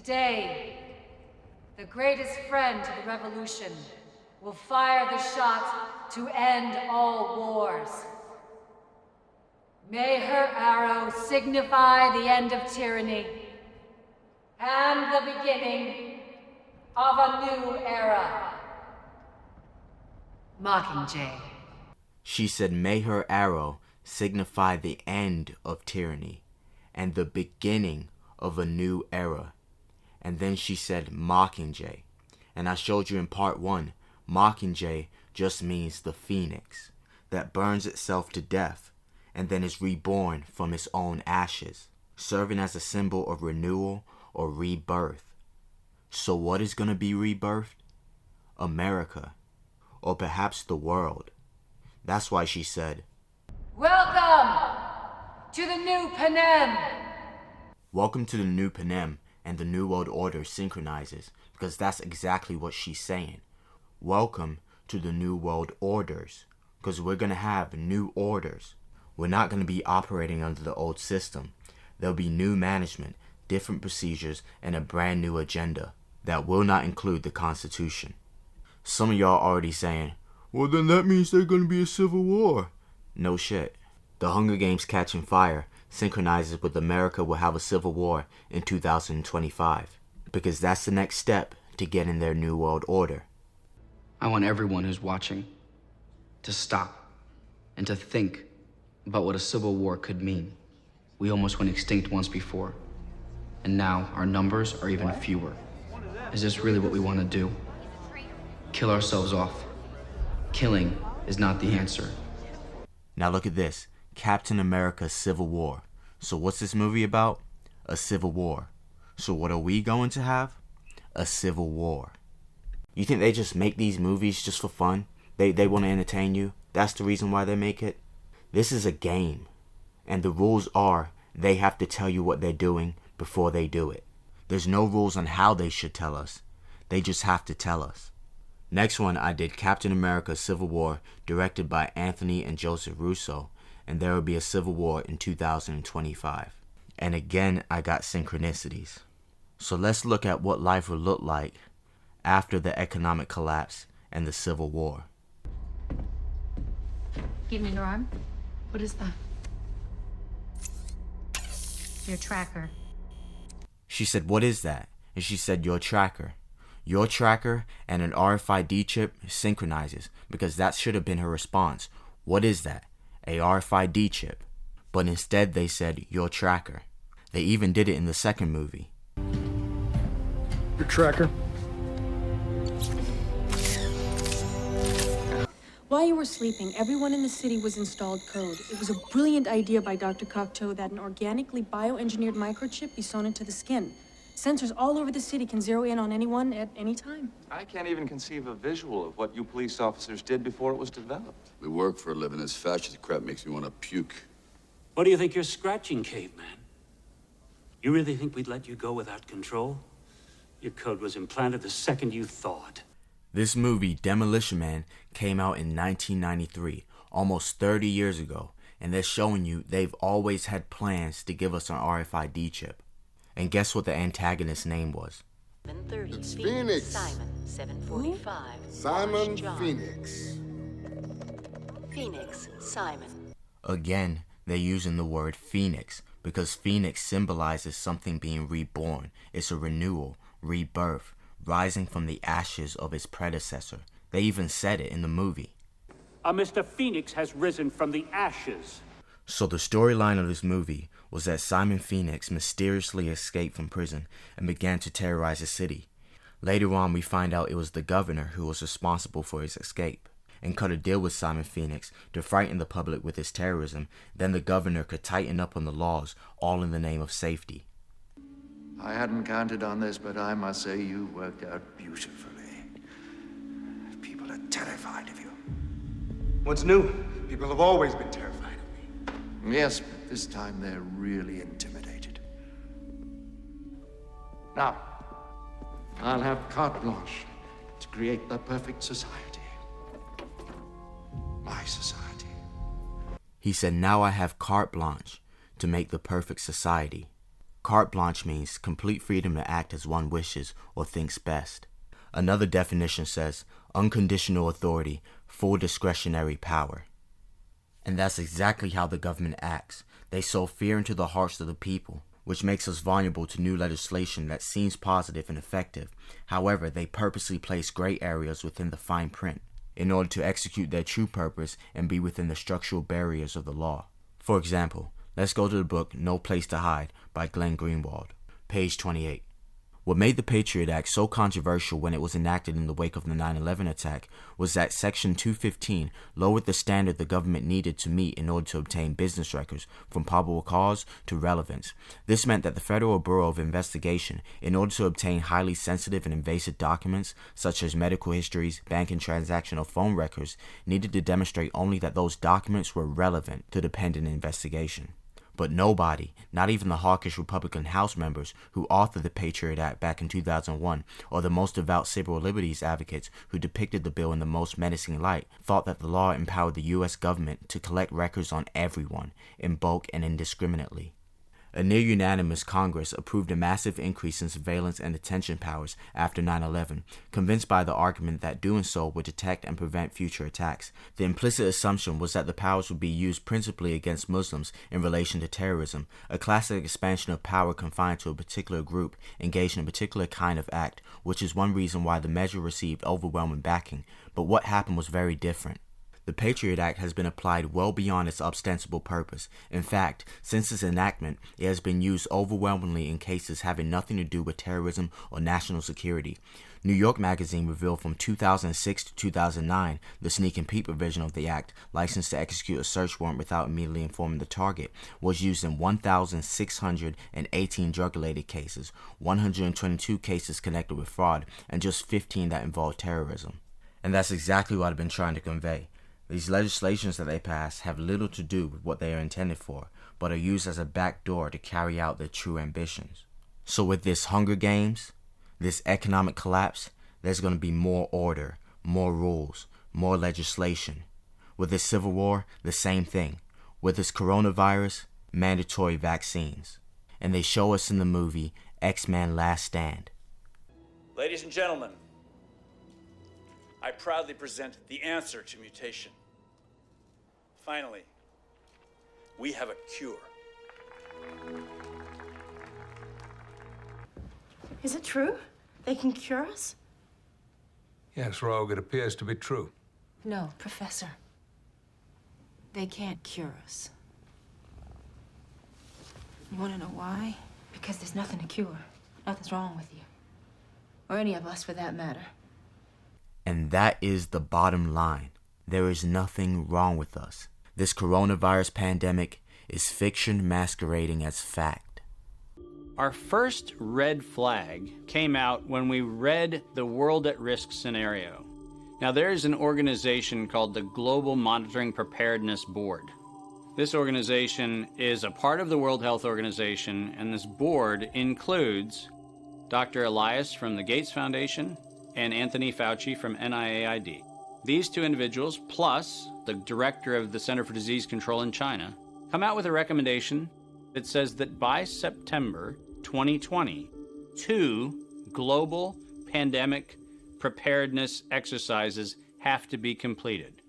Today, the greatest friend to the revolution will fire the shot to end all wars. May her arrow signify the end of tyranny and the beginning of a new era. Mockingjay. She said, may her arrow signify the end of tyranny and the beginning of a new era. And then she said, Mockingjay. And I showed you in part 1, Mockingjay just means the phoenix that burns itself to death and then is reborn from its own ashes, serving as a symbol of renewal or rebirth. So what is going to be rebirthed? America, or perhaps the world. That's why she said, Welcome to the New Panem. welcome to the New Panem, and the New World Order synchronizes, because that's exactly what she's saying. Welcome to the New World Orders, because we're going to have new orders. We're not going to be operating under the old system. There'll be new management, different procedures, and a brand new agenda that will not include the Constitution. Some of y'all already saying, well then that means there's going to be a civil war. No shit. The Hunger Games Catching Fire synchronizes with America will have a civil war in 2025, because that's the next step to getting their new world order. I want everyone who's watching to stop and to think about what a civil war could mean. We almost went extinct once before, and now our numbers are even fewer. Is this really what we want to do? Kill ourselves off? Killing is not the answer. Now look at this, Captain America Civil War. So what's this movie about? A civil war. So what are we going to have? A civil war. You think they just make these movies just for fun? They want to entertain you? That's the reason why they make it? This is a game. And the rules are they have to tell you what they're doing before they do it. There's no rules on how they should tell us. They just have to tell us. Next one, I did Captain America Civil War, directed by Anthony and Joseph Russo, and there will be a civil war in 2025. And again, I got synchronicities. So let's look at what life will look like after the economic collapse and the Civil War. Give me your arm. What is that? Your tracker. She said, what is that? And she said, your tracker. Your tracker and an RFID chip synchronizes, because that should have been her response. What is that? A RFID chip. But instead they said, your tracker. They even did it in the second movie. Your tracker. While you were sleeping, everyone in the city was installed code. It was a brilliant idea by Dr. Cocteau that an organically bioengineered microchip be sewn into the skin. Sensors all over the city can zero in on anyone at any time. I can't even conceive a visual of what you police officers did before it was developed. We work for a living. This fascist crap makes me want to puke. What do you think you're scratching, caveman? You really think we'd let you go without control? Your code was implanted the second you thawed. This movie, Demolition Man, came out in 1993, almost 30 years ago, and they're showing you they've always had plans to give us an RFID chip. And guess what the antagonist's name was? It's Phoenix. Simon, 745. Simon John. Phoenix. Phoenix, Simon. Again, they're using the word Phoenix, because Phoenix symbolizes something being reborn. It's a renewal, rebirth, rising from the ashes of its predecessor. They even said it in the movie. Mr. Phoenix has risen from the ashes. So the storyline of this movie was that Simon Phoenix mysteriously escaped from prison and began to terrorize the city. Later on, we find out it was the governor who was responsible for his escape and cut a deal with Simon Phoenix to frighten the public with his terrorism. Then the governor could tighten up on the laws, all in the name of safety. I hadn't counted on this, but I must say you worked out beautifully. People are terrified of you. What's new? People have always been terrified of me. Yes, but this time they're really intimidated. Now, I'll have carte blanche to create the perfect society. My society. He said, now I have carte blanche to make the perfect society. Carte blanche means complete freedom to act as one wishes or thinks best. Another definition says unconditional authority, full discretionary power. And that's exactly how the government acts. They sow fear into the hearts of the people, which makes us vulnerable to new legislation that seems positive and effective. However, they purposely place gray areas within the fine print in order to execute their true purpose and be within the structural barriers of the law. For example, let's go to the book No Place to Hide by Glenn Greenwald, page 28. What made the Patriot Act so controversial when it was enacted in the wake of the 9/11 attack was that Section 215 lowered the standard the government needed to meet in order to obtain business records from probable cause to relevance. This meant that the Federal Bureau of Investigation, in order to obtain highly sensitive and invasive documents such as medical histories, banking transaction, or phone records, needed to demonstrate only that those documents were relevant to the pending investigation. But nobody, not even the hawkish Republican House members who authored the Patriot Act back in 2001, or the most devout civil liberties advocates who depicted the bill in the most menacing light, thought that the law empowered the U.S. government to collect records on everyone, in bulk and indiscriminately. A near-unanimous Congress approved a massive increase in surveillance and detention powers after 9/11, convinced by the argument that doing so would detect and prevent future attacks. The implicit assumption was that the powers would be used principally against Muslims in relation to terrorism, a classic expansion of power confined to a particular group engaged in a particular kind of act, which is one reason why the measure received overwhelming backing. But what happened was very different. The Patriot Act has been applied well beyond its ostensible purpose. In fact, since its enactment, it has been used overwhelmingly in cases having nothing to do with terrorism or national security. New York Magazine revealed from 2006 to 2009 the sneak and peek provision of the Act, licensed to execute a search warrant without immediately informing the target, was used in 1,618 drug-related cases, 122 cases connected with fraud, and just 15 that involved terrorism. And that's exactly what I've been trying to convey. These legislations that they pass have little to do with what they are intended for, but are used as a backdoor to carry out their true ambitions. So with this Hunger Games, this economic collapse, there's going to be more order, more rules, more legislation. With this civil war, the same thing. With this coronavirus, mandatory vaccines. And they show us in the movie X-Men Last Stand. Ladies and gentlemen, I proudly present the answer to mutation. Finally, we have a cure. Is it true? They can cure us? Yes, Rogue, it appears to be true. No, Professor. They can't cure us. You want to know why? Because there's nothing to cure. Nothing's wrong with you. Or any of us, for that matter. And that is the bottom line. There is nothing wrong with us. This coronavirus pandemic is fiction masquerading as fact. Our first red flag came out when we read the World at Risk scenario. Now, there's an organization called the Global Monitoring Preparedness Board. This organization is a part of the World Health Organization, and this board includes Dr. Elias from the Gates Foundation and Anthony Fauci from NIAID. These two individuals, plus the director of the Center for Disease Control in China, come out with a recommendation that says that by September 2020, 2 global pandemic preparedness exercises have to be completed.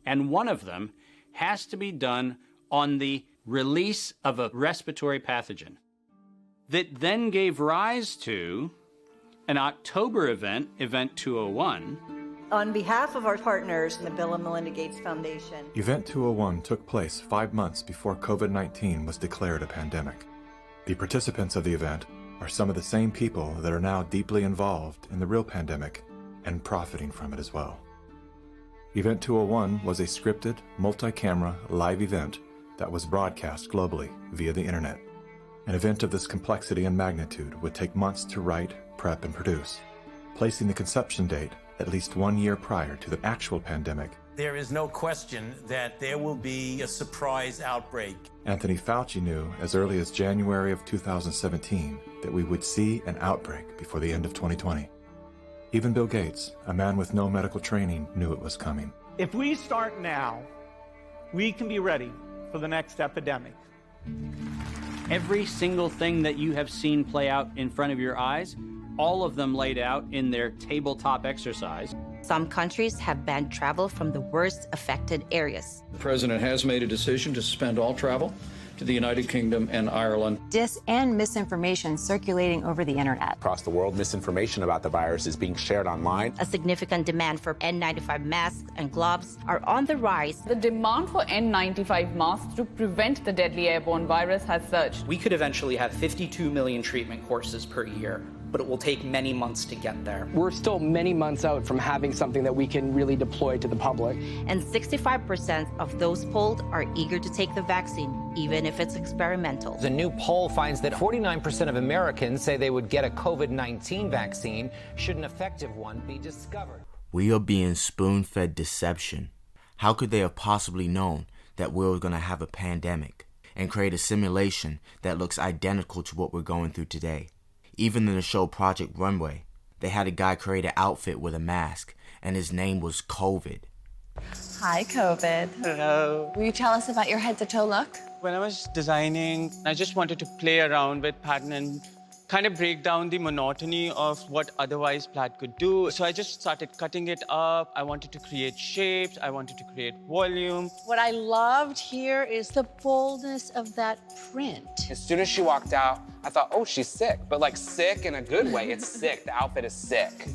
And one of them has to be done on the release of a respiratory pathogen that then gave rise to an October event, Event 201. On behalf of our partners in the Bill and Melinda Gates Foundation, Event 201 took place 5 months before COVID-19 was declared a pandemic. The participants of the event are some of the same people that are now deeply involved in the real pandemic and profiting from it as well. Event 201 was a scripted, multi-camera, live event that was broadcast globally via the internet. An event of this complexity and magnitude would take months to write, prep, and produce, placing the conception date at least 1 year prior to the actual pandemic. There is no question that there will be a surprise outbreak. Anthony Fauci knew as early as January of 2017 that we would see an outbreak before the end of 2020. Even Bill Gates, a man with no medical training, knew it was coming. If we start now, we can be ready for the next epidemic. Every single thing that you have seen play out in front of your eyes, all of them laid out in their tabletop exercise. Some countries have banned travel from the worst affected areas. The president has made a decision to suspend all travel to the United Kingdom and Ireland. Dis and misinformation circulating over the internet. Across the world, misinformation about the virus is being shared online. A significant demand for N95 masks and gloves are on the rise. The demand for N95 masks to prevent the deadly airborne virus has surged. We could eventually have 52 million treatment courses per year, but it will take many months to get there. We're still many months out from having something that we can really deploy to the public. And 65% of those polled are eager to take the vaccine, even if it's experimental. The new poll finds that 49% of Americans say they would get a COVID-19 vaccine should an effective one be discovered. We are being spoon-fed deception. How could they have possibly known that we were going to have a pandemic and create a simulation that looks identical to what we're going through today? Even in the show Project Runway, they had a guy create an outfit with a mask, and his name was COVID. Hi, COVID. Hello. Will you tell us about your head-to-toe look? When I was designing, I just wanted to play around with pattern and kind of break down the monotony of what otherwise plaid could do. So I just started cutting it up. I wanted to create shapes. I wanted to create volume. What I loved here is the boldness of that print. As soon as she walked out, I thought, oh, she's sick. But like sick in a good way. It's sick. The outfit is sick.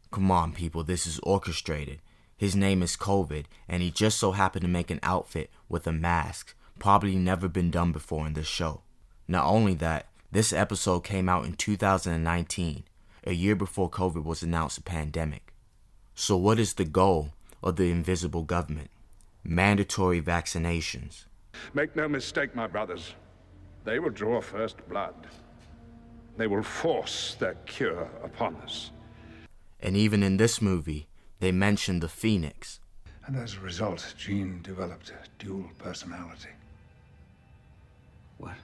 Come on, people, this is orchestrated. His name is COVID, and he just so happened to make an outfit with a mask. Probably never been done before in this show. Not only that, this episode came out in 2019, a year before COVID was announced a pandemic. So what is the goal of the invisible government? Mandatory vaccinations. Make no mistake, my brothers. They will draw first blood. They will force their cure upon us. And even in this movie, they mentioned the Phoenix. And as a result, Jean developed a dual personality. What?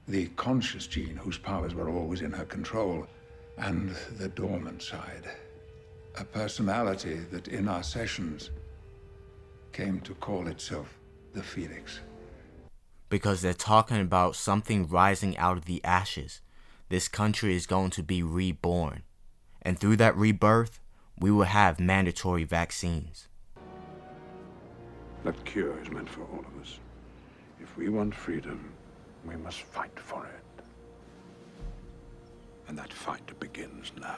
The conscious Jean, whose powers were always in her control, and the dormant side. A personality that in our sessions came to call itself the Phoenix. Because they're talking about something rising out of the ashes. This country is going to be reborn. And through that rebirth, we will have mandatory vaccines. That cure is meant for all of us. If we want freedom, we must fight for it. And that fight begins now.